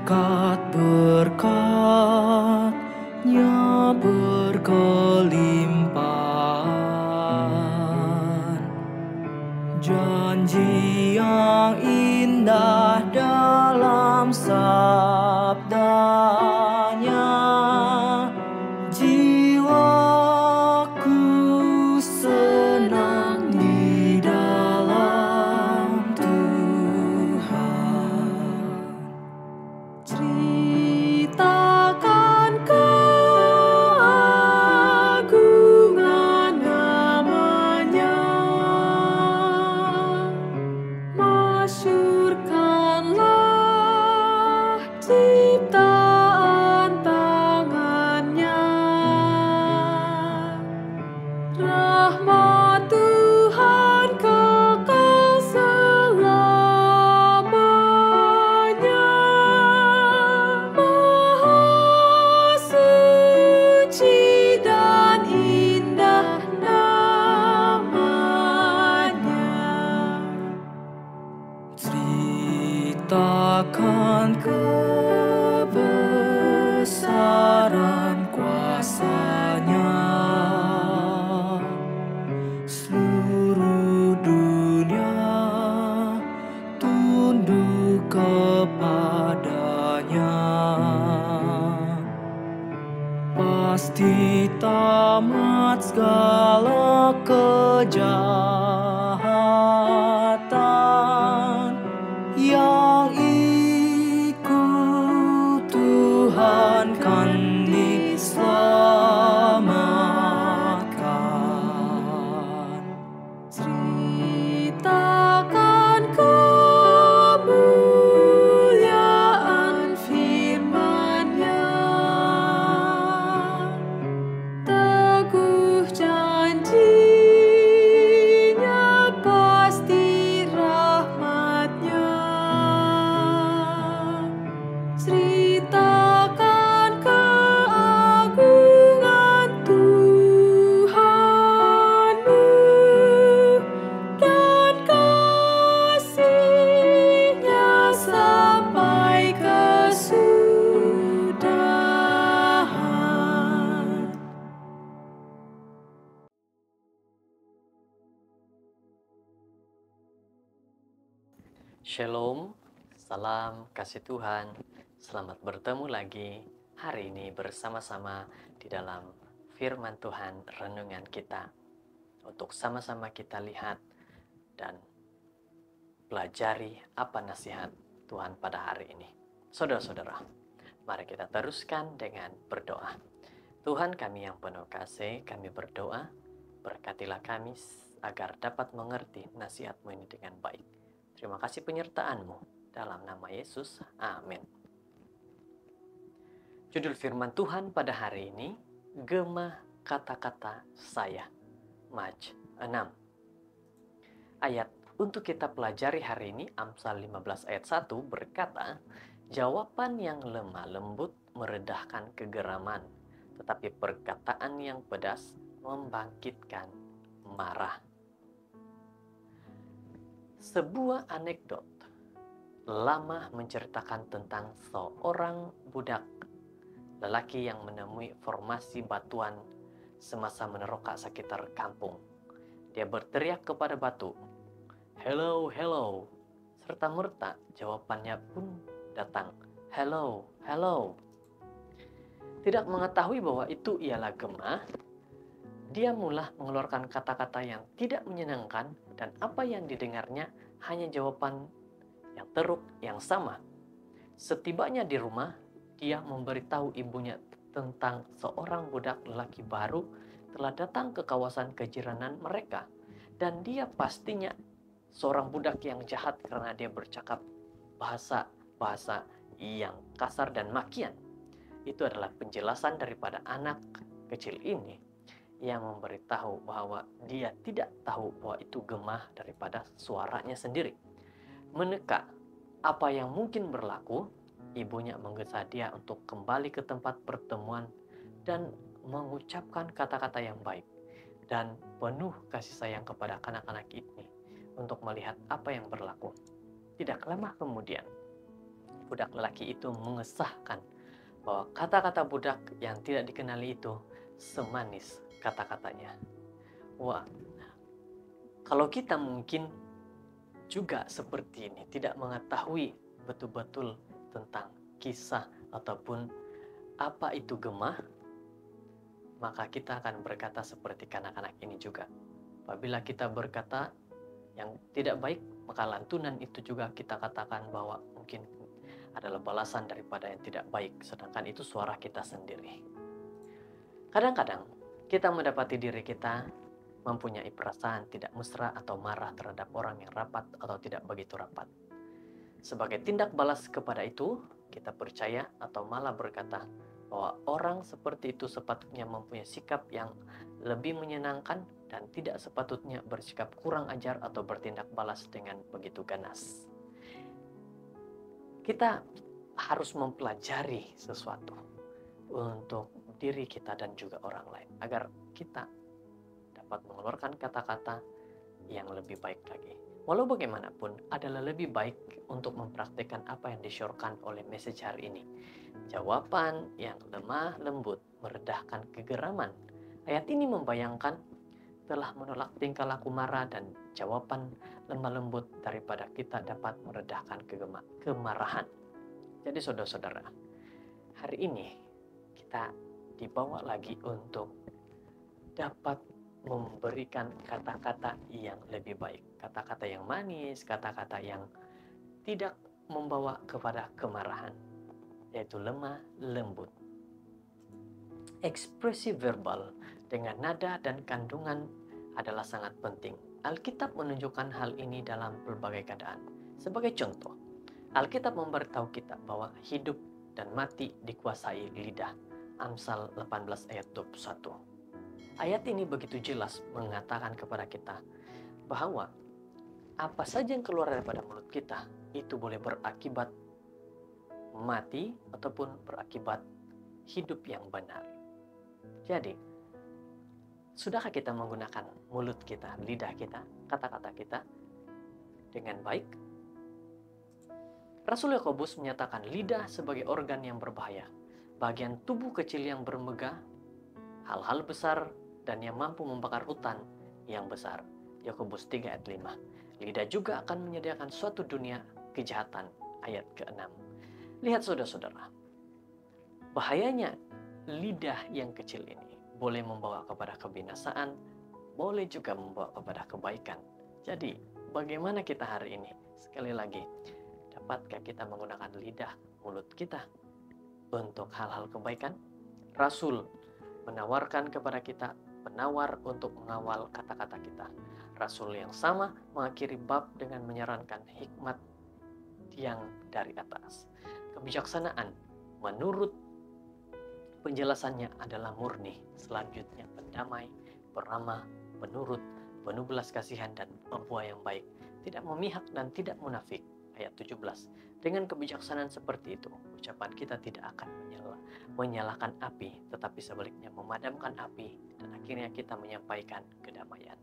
berkat-berkatnya berkelimpahan, janji yang indah dalam sabdanya. Jiwaku senang di dalam Tuhan. Ceritakan keagungan nama-Nya, masyurkanlah ciptaan tangan-Nya. Rahmat Tuhan kekal selamanya. Maha suci dan indah nama-Nya. Ceritakan kebesaran kuasa-Nya, seluruh dunia tunduk kepadanya. Pasti tamat segala kejahatan, yang ikut Tuhan kan diselamatkan. Ceritakan kemuliaan firman-Nya, teguh janji-Nya, pasti rahmat-Nya. Ceritakan keagungan Tuhanmu dan kasih-Nya sampai kesudahan. Shalom, salam kasih Tuhan. Selamat bertemu lagi hari ini bersama-sama di dalam firman Tuhan renungan kita. Untuk sama-sama kita lihat dan pelajari apa nasihat Tuhan pada hari ini. Saudara-saudara, mari kita teruskan dengan berdoa. Tuhan kami yang penuh kasih, kami berdoa, berkatilah kami agar dapat mengerti nasihat-Mu ini dengan baik. Terima kasih penyertaan-Mu, dalam nama Yesus, amin. Judul firman Tuhan pada hari ini, Gema Kata-Kata Saya, Maj 6. Ayat untuk kita pelajari hari ini, Amsal 15 ayat 1 berkata, jawaban yang lemah lembut meredahkan kegeraman, tetapi perkataan yang pedas membangkitkan marah. Sebuah anekdot lama menceritakan tentang seorang budak lelaki yang menemui formasi batuan semasa meneroka sekitar kampung. Dia berteriak kepada batu, "Hello, hello." Serta-merta jawabannya pun datang, "Hello, hello." Tidak mengetahui bahwa itu ialah Gema, dia mulai mengeluarkan kata-kata yang tidak menyenangkan dan apa yang didengarnya hanya jawaban yang teruk yang sama. Setibanya di rumah, dia memberitahu ibunya tentang seorang budak lelaki baru telah datang ke kawasan kejiranan mereka. Dan dia pastinya seorang budak yang jahat karena dia bercakap bahasa yang kasar dan makian. Itu adalah penjelasan daripada anak kecil ini yang memberitahu bahwa dia tidak tahu bahwa itu Gema daripada suaranya sendiri. Meneka apa yang mungkin berlaku, ibunya menggesa dia untuk kembali ke tempat pertemuan dan mengucapkan kata-kata yang baik dan penuh kasih sayang kepada anak-anak ini untuk melihat apa yang berlaku. Tidak lama kemudian, budak lelaki itu mengesahkan bahwa kata-kata budak yang tidak dikenali itu semanis kata-katanya. Wah, kalau kita mungkin juga seperti ini, tidak mengetahui betul-betul tentang kisah ataupun apa itu gemah, maka kita akan berkata seperti kanak-kanak ini juga. Apabila kita berkata yang tidak baik, maka lantunan itu juga kita katakan bahwa mungkin adalah balasan daripada yang tidak baik, sedangkan itu suara kita sendiri. Kadang-kadang kita mendapati diri kita mempunyai perasaan tidak mesra atau marah terhadap orang yang rapat atau tidak begitu rapat. Sebagai tindak balas kepada itu, kita percaya atau malah berkata bahwa orang seperti itu sepatutnya mempunyai sikap yang lebih menyenangkan dan tidak sepatutnya bersikap kurang ajar atau bertindak balas dengan begitu ganas. Kita harus mempelajari sesuatu untuk diri kita dan juga orang lain agar kita dapat mengeluarkan kata-kata yang lebih baik lagi. Walau bagaimanapun adalah lebih baik untuk mempraktikkan apa yang disyorkan oleh message hari ini. Jawaban yang lemah lembut meredahkan kegeraman. Ayat ini membayangkan telah menolak tingkah laku marah dan jawaban lemah lembut daripada kita dapat meredahkan kemarahan. Jadi saudara-saudara, hari ini kita dibawa lagi untuk dapat memberikan kata-kata yang lebih baik, kata-kata yang manis, kata-kata yang tidak membawa kepada kemarahan, yaitu lemah lembut. Ekspresi verbal dengan nada dan kandungan adalah sangat penting. Alkitab menunjukkan hal ini dalam berbagai keadaan. Sebagai contoh, Alkitab memberitahu kita bahwa hidup dan mati dikuasai lidah. Amsal 18 ayat 21. Ayat ini begitu jelas mengatakan kepada kita bahwa apa saja yang keluar daripada mulut kita itu boleh berakibat mati ataupun berakibat hidup yang benar. Jadi, sudahkah kita menggunakan mulut kita, lidah kita, kata-kata kita dengan baik? Rasul Yakobus menyatakan lidah sebagai organ yang berbahaya, bagian tubuh kecil yang bermegah, hal-hal besar dan yang mampu membakar hutan yang besar. Yakobus 3 ayat 5. Lidah juga akan menyediakan suatu dunia kejahatan. Ayat ke-6. Lihat saudara-saudara, bahayanya lidah yang kecil ini boleh membawa kepada kebinasaan, boleh juga membawa kepada kebaikan. Jadi, bagaimana kita hari ini? Sekali lagi, dapatkah kita menggunakan lidah, mulut kita untuk hal-hal kebaikan? Rasul menawarkan kepada kita penawar untuk mengawal kata-kata kita. Rasul yang sama mengakhiri bab dengan menyarankan hikmat yang dari atas. Kebijaksanaan menurut penjelasannya adalah murni, selanjutnya pendamai, peramah, penurut, penuh belas kasihan dan pembuah yang baik, tidak memihak dan tidak munafik. Ayat 17. Dengan kebijaksanaan seperti itu, ucapan kita tidak akan menyalakan api, tetapi sebaliknya memadamkan api, dan akhirnya kita menyampaikan kedamaian.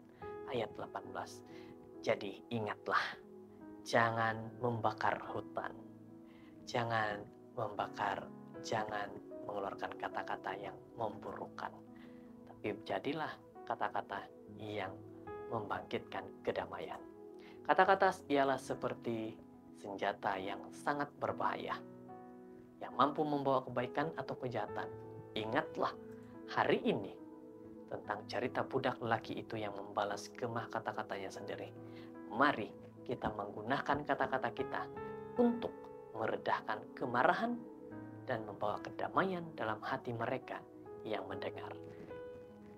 Ayat 18. Jadi ingatlah, jangan membakar hutan, jangan mengeluarkan kata-kata yang memburukkan, tapi jadilah kata-kata yang membangkitkan kedamaian. Kata-kata ialah seperti senjata yang sangat berbahaya, yang mampu membawa kebaikan atau kejahatan. Ingatlah hari ini tentang cerita budak lelaki itu yang membalas kemah kata-katanya sendiri. Mari kita menggunakan kata-kata kita untuk meredahkan kemarahan dan membawa kedamaian dalam hati mereka yang mendengar.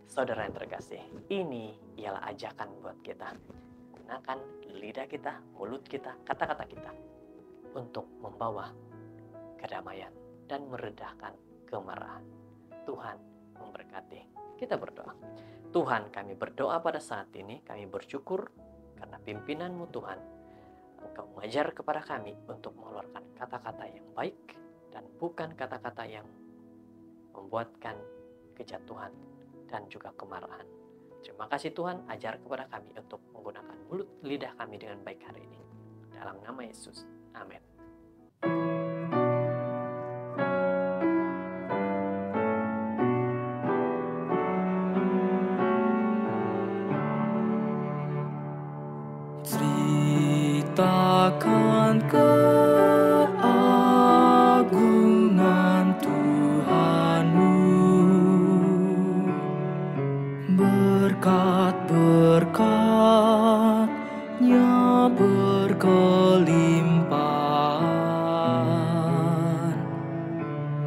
Saudara yang terkasih, ini ialah ajakan buat kita. Gunakan lidah kita, mulut kita, kata-kata kita untuk membawa kedamaian dan meredahkan kemarahan. Tuhan memberkati. Kita berdoa. Tuhan, kami berdoa pada saat ini, kami bersyukur karena pimpinan-Mu Tuhan. Engkau mengajar kepada kami untuk mengeluarkan kata-kata yang baik dan bukan kata-kata yang membuatkan kejatuhan dan juga kemarahan. Terima kasih Tuhan, ajar kepada kami untuk menggunakan mulut lidah kami dengan baik hari ini. Dalam nama Yesus. Amin. keagungan Tuhanmu, berkat-berkat-Nya berkelimpahan,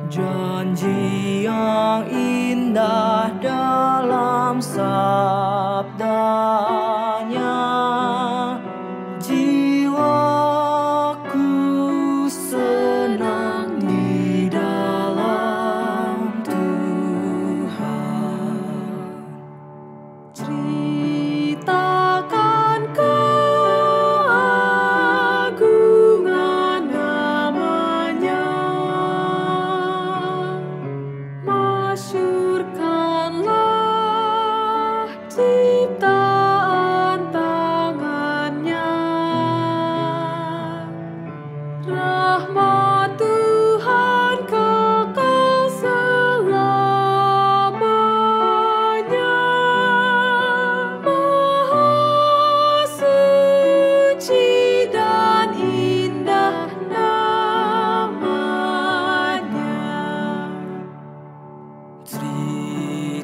janji yang indah dalam sabdanya. Jiwaku senang di dalam Tuhan. Ceritakan keagungan nama-Nya, masyurkanlah ciptaan tangan-Nya. Rahmat Tuhan kekal selamanya. Maha suci dan indah nama-Nya. Ceritakan